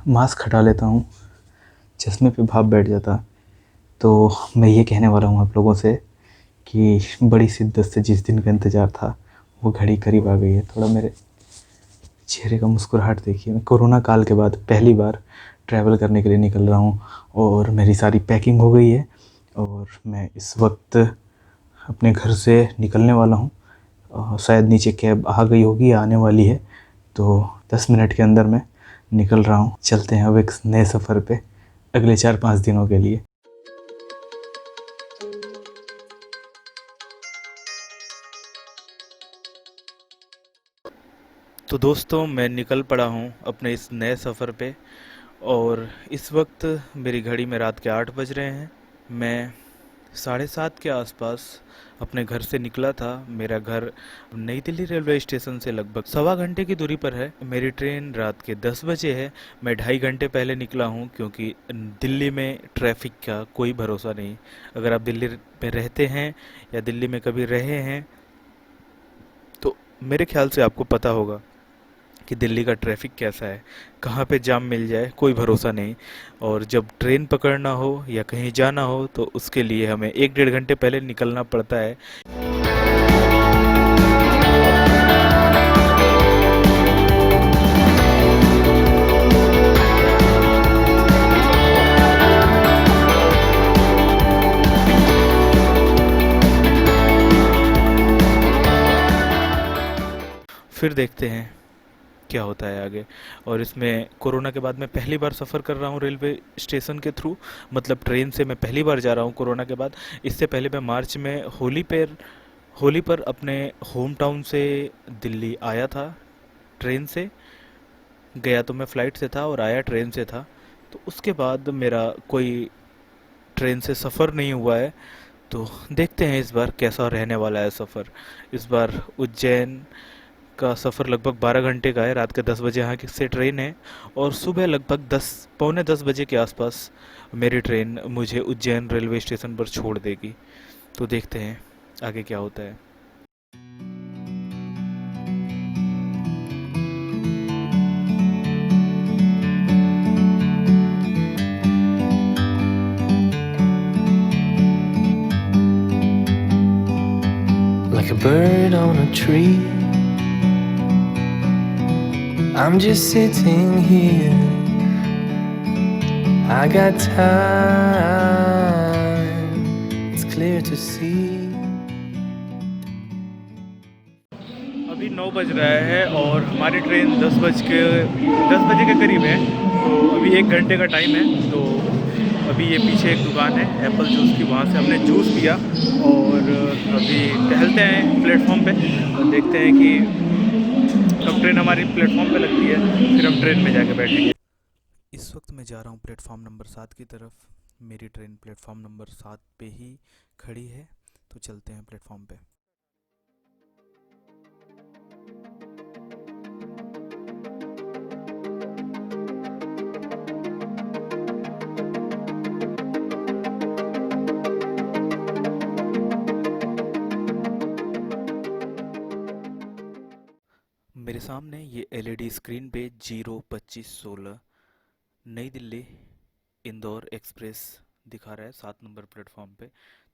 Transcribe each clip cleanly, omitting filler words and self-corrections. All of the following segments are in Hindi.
मास्क हटा लेता हूँ, चश्मे पे भाप बैठ जाता। तो मैं ये कहने वाला हूँ आप लोगों से कि बड़ी शिद्दत से जिस दिन का इंतज़ार था वो घड़ी करीब आ गई है। थोड़ा मेरे चेहरे का मुस्कुराहट देखिए। मैं कोरोना काल के बाद पहली बार ट्रैवल करने के लिए निकल रहा हूँ और मेरी सारी पैकिंग हो गई है और मैं इस वक्त अपने घर से निकलने वाला हूँ। शायद नीचे कैब आ गई होगी या आने वाली है, तो 10 मिनट के अंदर मैं निकल रहा हूँ। चलते हैं अब एक नए सफ़र पे अगले 4-5 दिनों के लिए। तो दोस्तों, मैं निकल पड़ा हूँ अपने इस नए सफ़र पे और इस वक्त मेरी घड़ी में रात के 8 बज रहे हैं। मैं 7:30 के आसपास अपने घर से निकला था। मेरा घर नई दिल्ली रेलवे स्टेशन से लगभग सवा घंटे की दूरी पर है। मेरी ट्रेन रात के 10 बजे है। मैं 2.5 घंटे पहले निकला हूँ क्योंकि दिल्ली में ट्रैफिक का कोई भरोसा नहीं। अगर आप दिल्ली में रहते हैं या दिल्ली में कभी रहे हैं तो मेरे ख्याल से आपको पता होगा कि दिल्ली का ट्रैफिक कैसा है, कहाँ पे जाम मिल जाए कोई भरोसा नहीं। और जब ट्रेन पकड़ना हो या कहीं जाना हो तो उसके लिए हमें 1-1.5 घंटे पहले निकलना पड़ता है। फिर देखते हैं क्या होता है आगे। और इसमें कोरोना के बाद मैं पहली बार सफ़र कर रहा हूँ रेलवे स्टेशन के थ्रू, मतलब ट्रेन से मैं पहली बार जा रहा हूँ कोरोना के बाद। इससे पहले मैं मार्च में होली पर अपने होम टाउन से दिल्ली आया था ट्रेन से। गया तो मैं फ़्लाइट से था और आया ट्रेन से था। तो उसके बाद मेरा कोई ट्रेन से सफ़र नहीं हुआ है। तो देखते हैं इस बार कैसा रहने वाला है सफ़र। इस बार उज्जैन का सफ़र लगभग 12 घंटे का है। रात के 10 बजे यहाँ की से ट्रेन है और सुबह लगभग 10 पौने 10 बजे के आसपास मेरी ट्रेन मुझे उज्जैन रेलवे स्टेशन पर छोड़ देगी। तो देखते हैं आगे क्या होता है। Like a bird on a tree, I'm just sitting here. I got time, it's clear to see. अभी 9 बज रहा है और हमारी ट्रेन 10 बजे के करीब है। तो अभी 1 घंटे का टाइम है। तो अभी ये पीछे एक दुकान है एप्पल जूस की, वहाँ से हमने जूस पिया और अभी टहलते हैं प्लेटफॉर्म पे और देखते हैं कि कब ट्रेन हमारी प्लेटफॉर्म पे लगती है, फिर हम ट्रेन में जाके बैठेंगे। इस वक्त मैं जा रहा हूँ प्लेटफॉर्म नंबर 7 की तरफ। मेरी ट्रेन प्लेटफॉर्म नंबर 7 पे ही खड़ी है। तो चलते हैं प्लेटफॉर्म पे। मेरे सामने ये एलईडी स्क्रीन पे 02516 नई दिल्ली इंदौर एक्सप्रेस दिखा रहा है 7 नंबर प्लेटफॉर्म पे।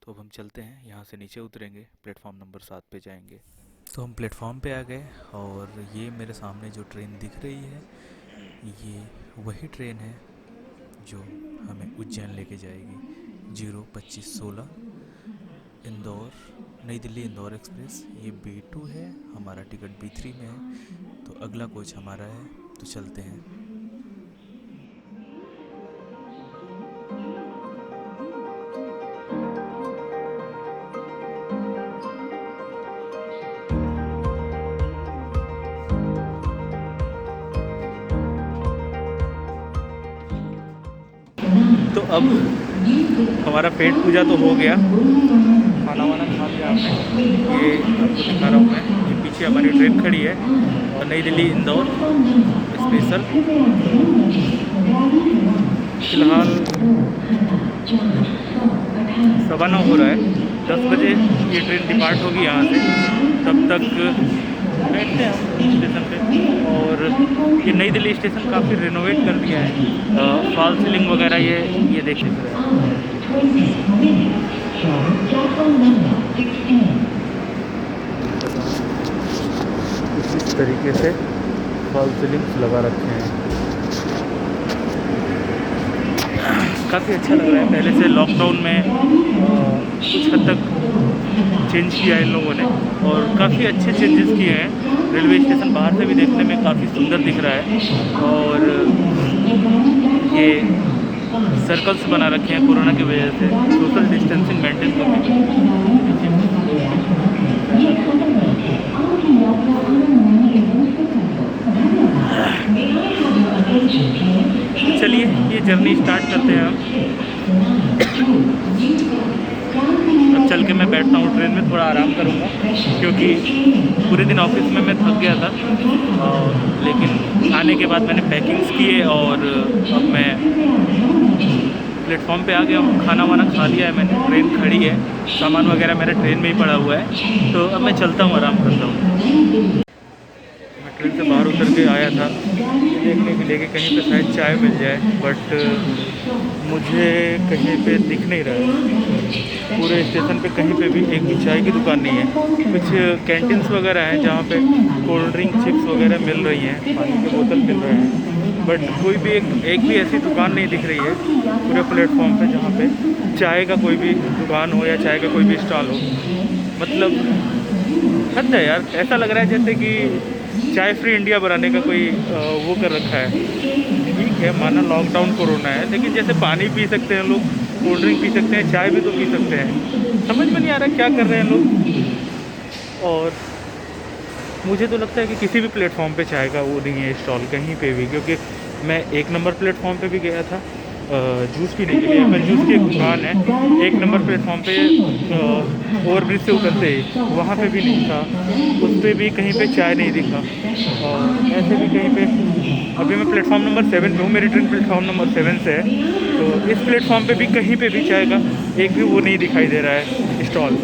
तो अब हम चलते हैं, यहाँ से नीचे उतरेंगे, प्लेटफॉर्म नंबर 7 पे जाएंगे। तो हम प्लेटफॉर्म पे आ गए और ये मेरे सामने जो ट्रेन दिख रही है ये वही ट्रेन है जो हमें उज्जैन लेके जाएगी। 02516 इंदौर नई दिल्ली इंदौर एक्सप्रेस। ये B2 है, हमारा टिकट B3 में है। तो अगला कोच हमारा है, तो चलते हैं। तो अब हमारा पेट पूजा तो हो गया, खाना वाना खा लिया आपने। ये आपको दिखा रहा हूँ मैं, ये पीछे हमारी ट्रेन खड़ी है और नई दिल्ली इंदौर स्पेशल। फिलहाल 9:15 हो रहा है। 10 बजे ये ट्रेन डिपार्ट होगी यहाँ से। तब तक बैठते हैं हम स्टेशन पे। और ये नई दिल्ली स्टेशन काफ़ी रिनोवेट कर दिया है, फॉल सीलिंग वगैरह ये देख रहे हैं। इस तरीके से फॉल सीलिंग्स लगा रखे हैं, काफ़ी अच्छा लग रहा है। पहले से लॉकडाउन में कुछ हद तक चेंज किया है इन लोगों ने और काफ़ी अच्छे चेंजेस किए हैं। रेलवे स्टेशन बाहर से भी देखने में काफ़ी सुंदर दिख रहा है और ये सर्कल्स बना रखे हैं कोरोना की वजह से, सोशल डिस्टेंसिंग मेंटेन करने। चलिए ये जर्नी स्टार्ट करते हैं हम। अब चल के मैं बैठता हूँ ट्रेन में, थोड़ा आराम करूँगा क्योंकि पूरे दिन ऑफिस में मैं थक गया था। लेकिन आने के बाद मैंने पैकिंग्स किए और अब मैं प्लेटफॉर्म पे आ गया हूँ। खाना वाना खा लिया है मैंने, ट्रेन खड़ी है, सामान वगैरह मेरा ट्रेन में ही पड़ा हुआ है। तो अब मैं चलता हूँ, आराम करता हूँ। मैं ट्रेन से बाहर उतर के आया था देखने के लिए कि कहीं पे शायद चाय मिल जाए, बट मुझे कहीं पे दिख नहीं रहा है। पूरे स्टेशन पे कहीं पे भी एक भी चाय की दुकान नहीं है। कुछ कैंटीन्स वगैरह हैं जहाँ पे कोल्ड ड्रिंक चिप्स वगैरह मिल रही हैं, पानी के बोतल मिल रहे हैं, बट कोई भी एक भी ऐसी दुकान नहीं दिख रही है पूरे प्लेटफॉर्म पे जहाँ पे चाय का कोई भी दुकान हो या चाय का कोई भी स्टॉल हो। मतलब हद है यार, ऐसा लग रहा है जैसे कि चाय फ्री इंडिया बनाने का कोई वो कर रखा है। ठीक है, माना लॉकडाउन कोरोना है, लेकिन जैसे पानी पी सकते हैं लोग, कोल्ड ड्रिंक पी सकते हैं, चाय भी तो पी सकते हैं। समझ में नहीं आ रहा क्या कर रहे हैं लोग। और मुझे तो लगता है कि किसी भी प्लेटफॉर्म पे चाय का वो नहीं है स्टॉल कहीं पे भी, क्योंकि मैं 1 नंबर प्लेटफॉर्म पे भी गया था जूस पीने के लिए। पर जूस की एक दुकान है 1 नंबर प्लेटफॉर्म पे, ओवरब्रिज से उतरते ही, वहाँ पे भी नहीं था। उस पर भी कहीं पे चाय नहीं दिखा। और ऐसे भी कहीं पे, अभी मैं प्लेटफॉर्म नंबर 7 पे हूँ, मेरी ट्रेन प्लेटफॉर्म नंबर 7 से है, तो इस प्लेटफॉर्म पे भी कहीं पे भी चाय का एक भी वो नहीं दिखाई दे रहा है स्टॉल।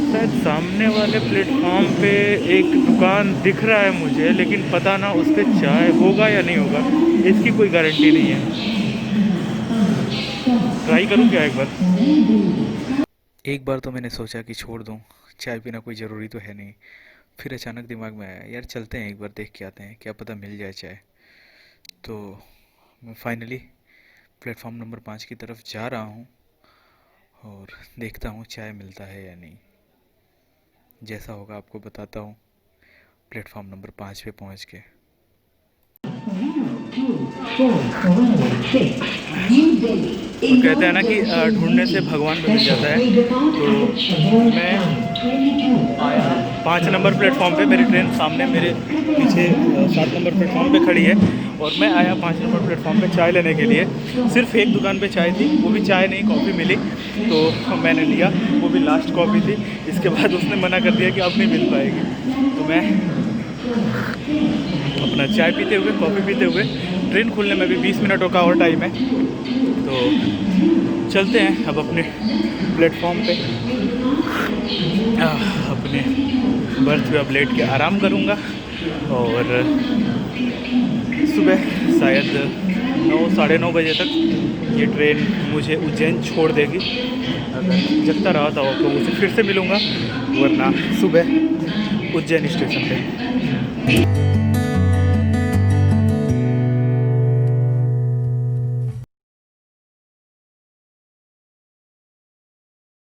शायद सामने वाले प्लेटफॉर्म पे एक दुकान दिख रहा है मुझे, लेकिन पता ना उस पर चाय होगा या नहीं होगा, इसकी कोई गारंटी नहीं है। ट्राई करूँ क्या एक बार तो मैंने सोचा कि छोड़ दूँ, चाय पीना कोई ज़रूरी तो है नहीं। फिर अचानक दिमाग में आया यार चलते हैं एक बार, देख के आते हैं, क्या पता मिल जाए चाय। तो मैं फाइनली प्लेटफॉर्म नंबर 5 की तरफ जा रहा हूँ और देखता हूँ चाय मिलता है या नहीं। जैसा होगा आपको बताता हूँ प्लेटफॉर्म नंबर 5 पे पहुँच के। तो कहते हैं ना कि ढूंढने से भगवान भी मिल जाता है। तो मैं आया 5 नंबर प्लेटफॉर्म पे, मेरी ट्रेन सामने मेरे पीछे 7 नंबर प्लेटफॉर्म पे खड़ी है और मैं आया 5 नंबर प्लेटफॉर्म पे चाय लेने के लिए। सिर्फ एक दुकान पे चाय थी, वो भी चाय नहीं कॉफ़ी मिली, तो मैंने लिया, वो भी लास्ट कॉफ़ी थी। इसके बाद उसने मना कर दिया कि अब नहीं मिल पाएगी। तो मैं अपना चाय पीते हुए, कॉफ़ी पीते हुए, ट्रेन खुलने में भी 20 मिनटों का और टाइम है, तो चलते हैं अब अपने प्लेटफॉर्म पे। अपने बर्थ पे अब लेट के आराम करूँगा और सुबह शायद 9 साढ़े 9 बजे तक ये ट्रेन मुझे उज्जैन छोड़ देगी। अगर जगता रहा तो उसे फिर से मिलूँगा, वरना सुबह उज्जैन स्टेशन पे।